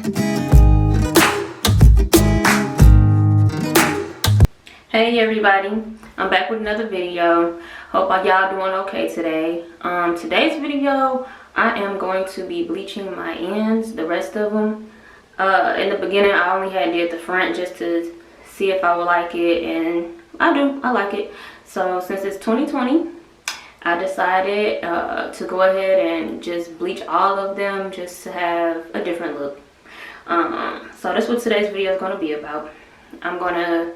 Hey everybody, I'm back with another video. Hope y'all doing okay today. Today's video, I am going to be bleaching my ends, the rest of them. In the beginning, I only had did the front just to see if I would like it, and I like it. So since it's 2020, I decided to go ahead and just bleach all of them just to have a different look. So that's what today's video is going to be about. I'm going to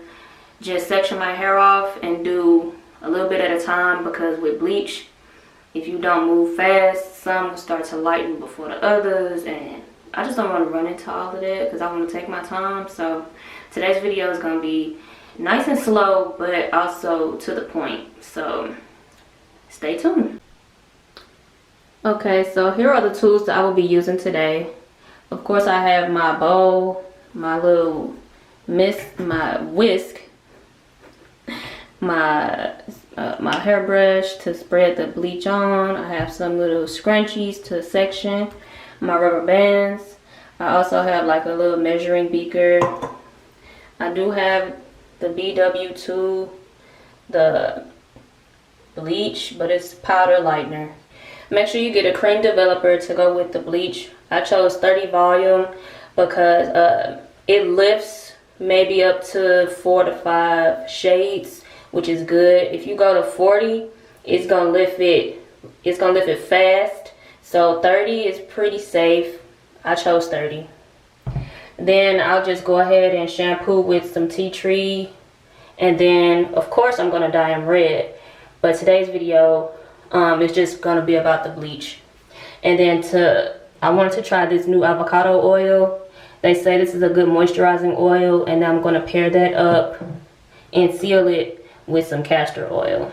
just section my hair off and do a little bit at a time, because with bleach, if you don't move fast, some will start to lighten before the others, and I just don't want to run into all of that because I want to take my time. So today's video is going to be nice and slow, but also to the point, so stay tuned. Okay, so here are the tools that I will be using today. Of course, I have my bowl, my little my whisk, my hairbrush to spread the bleach on. I have some little scrunchies to section, my rubber bands. I also have like a little measuring beaker. I do have the BW2, the bleach, but it's powder lightener. Make sure you get a cream developer to go with the bleach. I chose 30 volume because it lifts maybe up to 4 to 5 shades, which is good. If you go to 40, it's gonna lift it fast. So 30 is pretty safe. I chose 30. Then I'll just go ahead and shampoo with some tea tree, and then of course I'm gonna dye them red. But today's video is just gonna be about the bleach. And then I wanted to try this new avocado oil. They say this is a good moisturizing oil, and I'm gonna pair that up and seal it with some castor oil.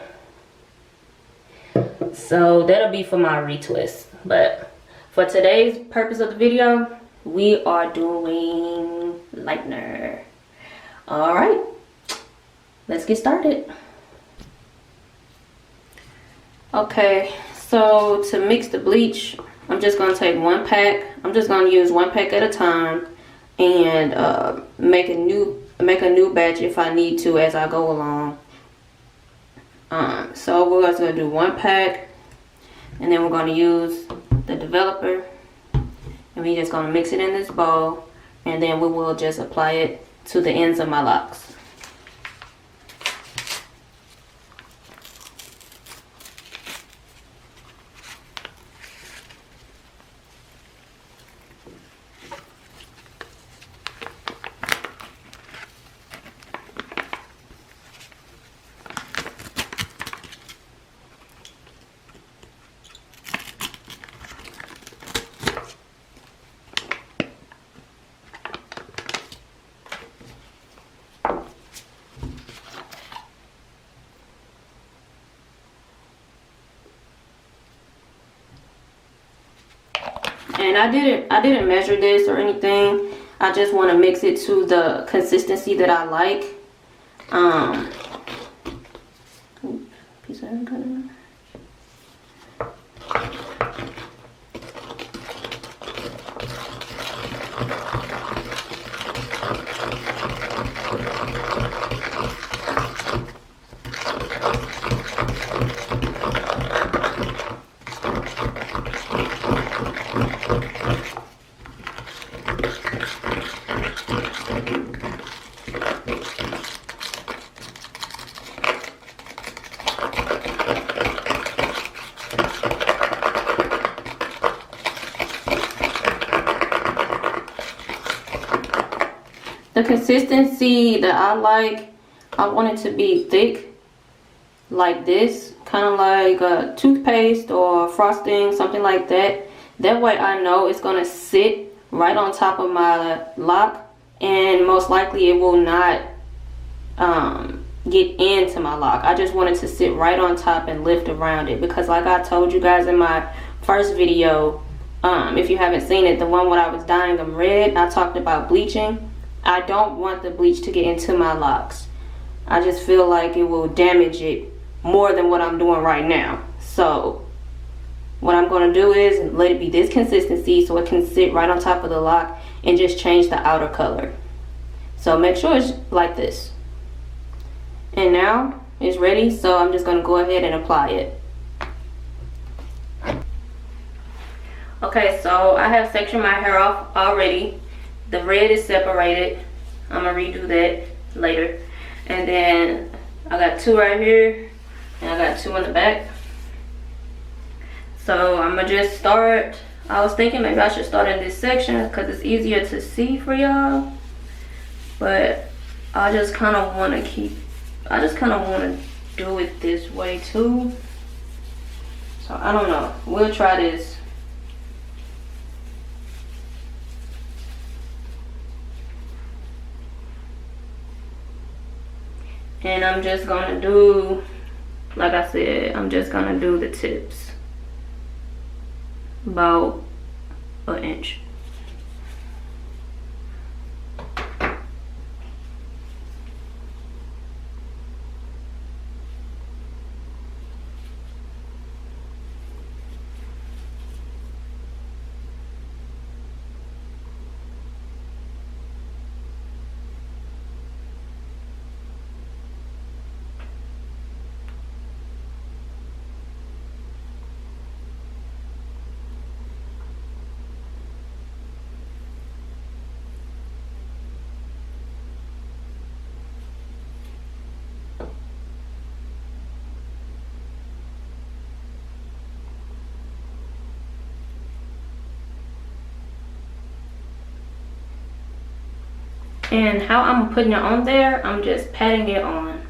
So that'll be for my retwist. But for today's purpose of the video, we are doing lightener. All right, let's get started. Okay, so to mix the bleach, I'm just gonna take one pack. I'm just gonna use one pack at a time, and make a new batch if I need to as I go along. So we're just gonna do one pack, and then we're gonna use the developer, and we're just gonna mix it in this bowl, and then we will just apply it to the ends of my locks. And I didn't measure this or anything. I just want to mix it to the consistency that I like. Piece of hair cut in. The consistency that I like, I want it to be thick like this, kind of like a toothpaste or frosting, something like that. That way I know it's going to sit right on top of my lock, and most likely it will not get into my lock. I just want it to sit right on top and lift around it, because like I told you guys in my first video, if you haven't seen it, the one when I was dyeing them red, I talked about bleaching. I don't want the bleach to get into my locks. I just feel like it will damage it more than what I'm doing right now. So what I'm going to do is let it be this consistency so it can sit right on top of the lock and just change the outer color. So make sure it's like this. And now it's ready, so I'm just going to go ahead and apply it. Okay, so I have sectioned my hair off already. The red is separated. I'm going to redo that later. And then I got 2 right here, and I got 2 in the back. So I'm going to just start. I was thinking maybe I should start in this section because it's easier to see for y'all. But I just kind of want to do it this way too. So I don't know. We'll try this. And I'm just gonna do, like I said, I'm just gonna do the tips. About an inch. And how I'm putting it on there, I'm just patting it on.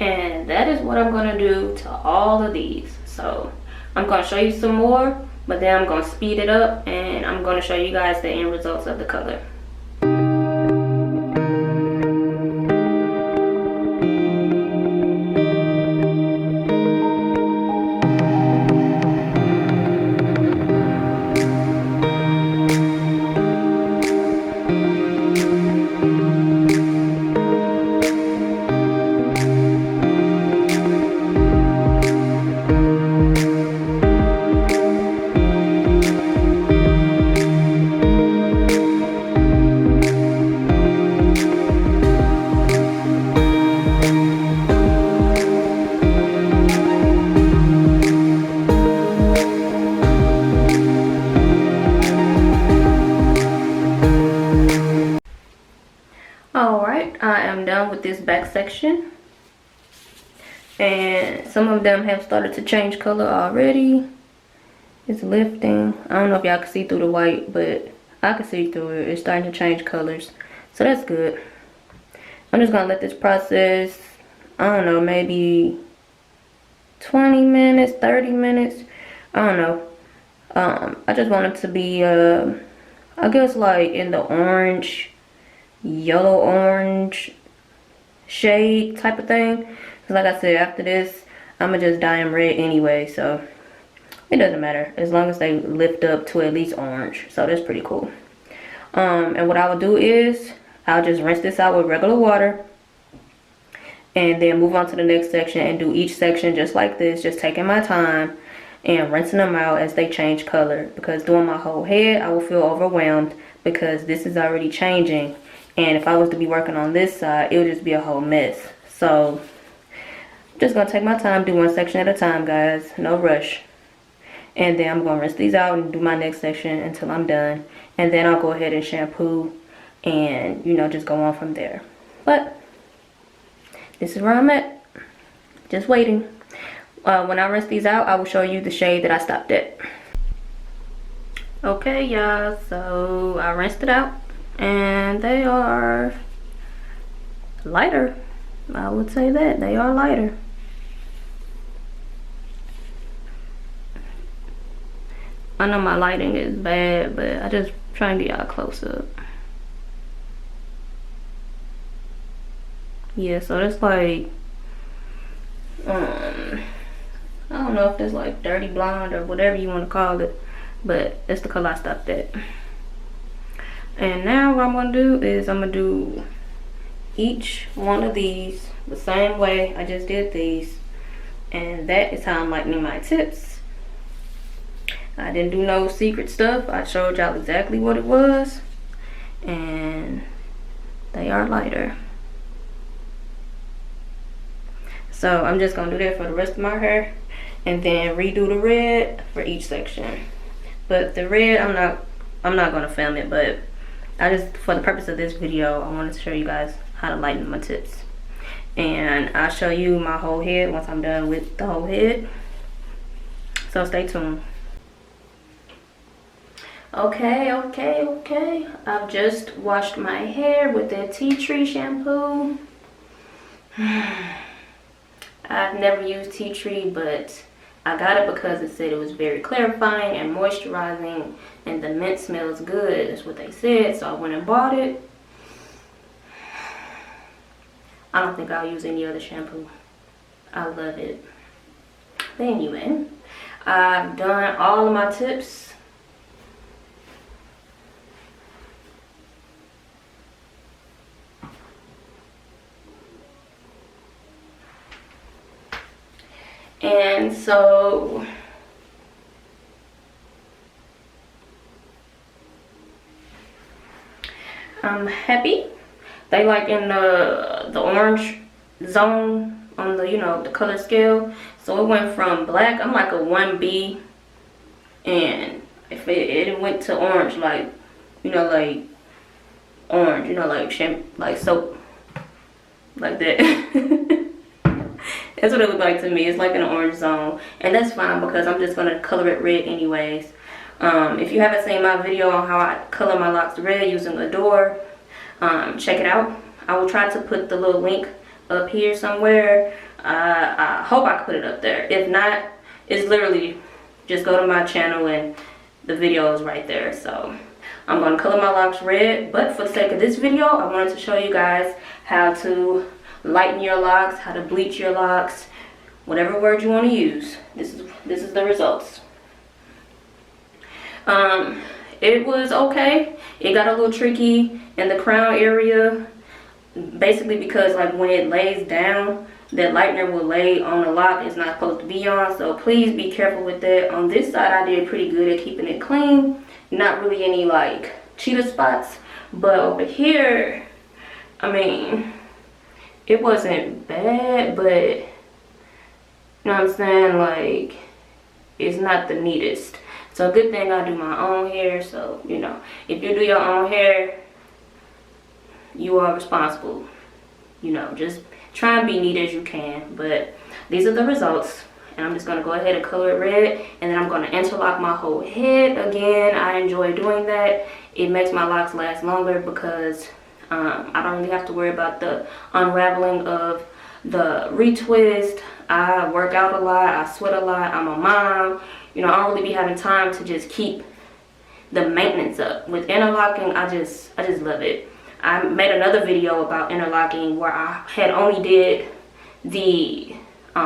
And that is what I'm gonna do to all of these. So I'm gonna show you some more, but then I'm gonna speed it up and I'm gonna show you guys the end results of the color. Alright, I am done with this back section. And some of them have started to change color already. It's lifting. I don't know if y'all can see through the white, but I can see through it. It's starting to change colors. So that's good. I'm just going to let this process, I don't know, maybe 20 minutes, 30 minutes. I don't know. I just want it to be, I guess like in the orange, yellow orange shade type of thing. Cause like I said, after this I'm gonna just dye them red anyway, so it doesn't matter as long as they lift up to at least orange. So that's pretty cool. And what I will do is I'll just rinse this out with regular water and then move on to the next section and do each section just like this, just taking my time and rinsing them out as they change color, because doing my whole head I will feel overwhelmed because this is already changing. And if I was to be working on this side, it would just be a whole mess. So, I'm just going to take my time, do one section at a time, guys. No rush. And then I'm going to rinse these out and do my next section until I'm done. And then I'll go ahead and shampoo and, you know, just go on from there. But, this is where I'm at. Just waiting. When I rinse these out, I will show you the shade that I stopped at. Okay, y'all. So, I rinsed it out. And they are lighter. I would say that they are lighter. I know my lighting is bad, but I just try and get y'all close up. Yeah, so that's like I don't know if it's like dirty blonde or whatever you want to call it, but that's the color I stopped at. And now what I'm gonna do is I'm gonna do each one of these the same way I just did these, and that is how I'm lightening my tips. I didn't do no secret stuff. I showed y'all exactly what it was, and they are lighter. So I'm just gonna do that for the rest of my hair, and then redo the red for each section. But the red, I'm not gonna film it, but I just, for the purpose of this video, I wanted to show you guys how to lighten my tips. And I'll show you my whole head once I'm done with the whole head. So stay tuned. Okay. I've just washed my hair with the tea tree shampoo. I've never used tea tree, but I got it because it said it was very clarifying and moisturizing, and the mint smells good, is what they said, so I went and bought it. I don't think I'll use any other shampoo. I love it. But anyway, I've done all of my tips. And so I'm happy. They like in the orange zone on the, you know, the color scale. So it went from black, I'm like a 1B, and if it went to orange, like, you know, like orange, you know, like shampoo, like soap, like that. That's what it looked like to me. It's like an orange zone, and that's fine because I'm just gonna color it red anyways. If you haven't seen my video on how I color my locks red using Adore, check it out. I will try to put the little link up here somewhere. I hope I can put it up there. If not, it's literally just go to my channel and the video is right there. So I'm gonna color my locks red, but for the sake of this video, I wanted to show you guys how to lighten your locks, how to bleach your locks, whatever word you want to use. This is the results. It was okay. It got a little tricky in the crown area, basically because like when it lays down, that lightener will lay on the lock it's not supposed to be on, so please be careful with that. On this side I did pretty good at keeping it clean, not really any like cheetah spots, but over here, I mean, it wasn't bad, but you know what I'm saying, like, it's not the neatest. So good thing I do my own hair, so you know, if you do your own hair, you are responsible. You know, just try and be neat as you can. But these are the results, and I'm just gonna go ahead and color it red, and then I'm gonna interlock my whole head again. I enjoy doing that. It makes my locks last longer because I don't really have to worry about the unraveling of the retwist. I work out a lot, I sweat a lot, I'm a mom. You know, I don't really be having time to just keep the maintenance up. With interlocking, I just love it. I made another video about interlocking where I had only did the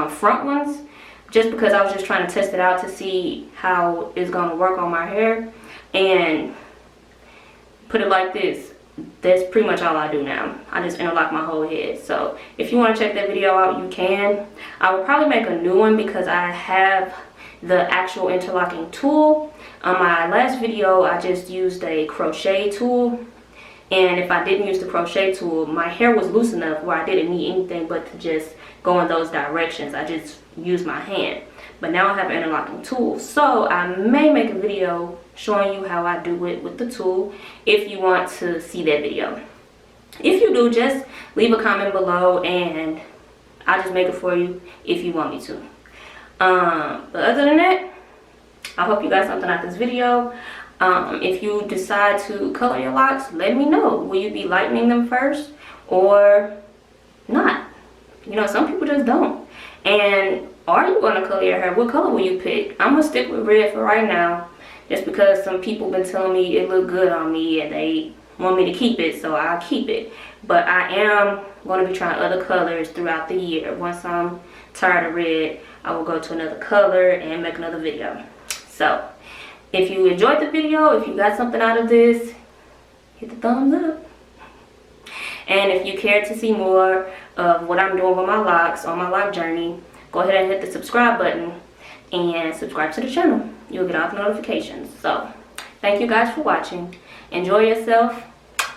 front ones, just because I was just trying to test it out to see how it's gonna work on my hair. And put it like this, that's pretty much all I do now. I just interlock my whole head. So if you want to check that video out, you can. I will probably make a new one because I have the actual interlocking tool. On my last video, I just used a crochet tool, and if I didn't use the crochet tool, my hair was loose enough where I didn't need anything but to just go in those directions. I just used my hand. But now I have an interlocking tool, so I may make a video showing you how I do it with the tool if you want to see that video. If you do, just leave a comment below and I'll just make it for you if you want me to. But other than that, I hope you got something out of this video. If you decide to color your locks, let me know. Will you be lightening them first or not? You know, some people just don't. And are you going to color your hair? What color will you pick? I'm going to stick with red for right now, just because some people been telling me it look good on me and they want me to keep it, so I'll keep it. But I am going to be trying other colors throughout the year. Once I'm tired of red, I will go to another color and make another video. So if you enjoyed the video, if you got something out of this, hit the thumbs up. And if you care to see more of what I'm doing with my locks on my lock journey, go ahead and hit the subscribe button and subscribe to the channel. You'll get all the notifications. So thank you guys for watching. Enjoy yourself.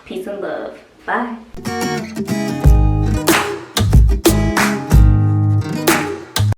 Peace and love. Bye.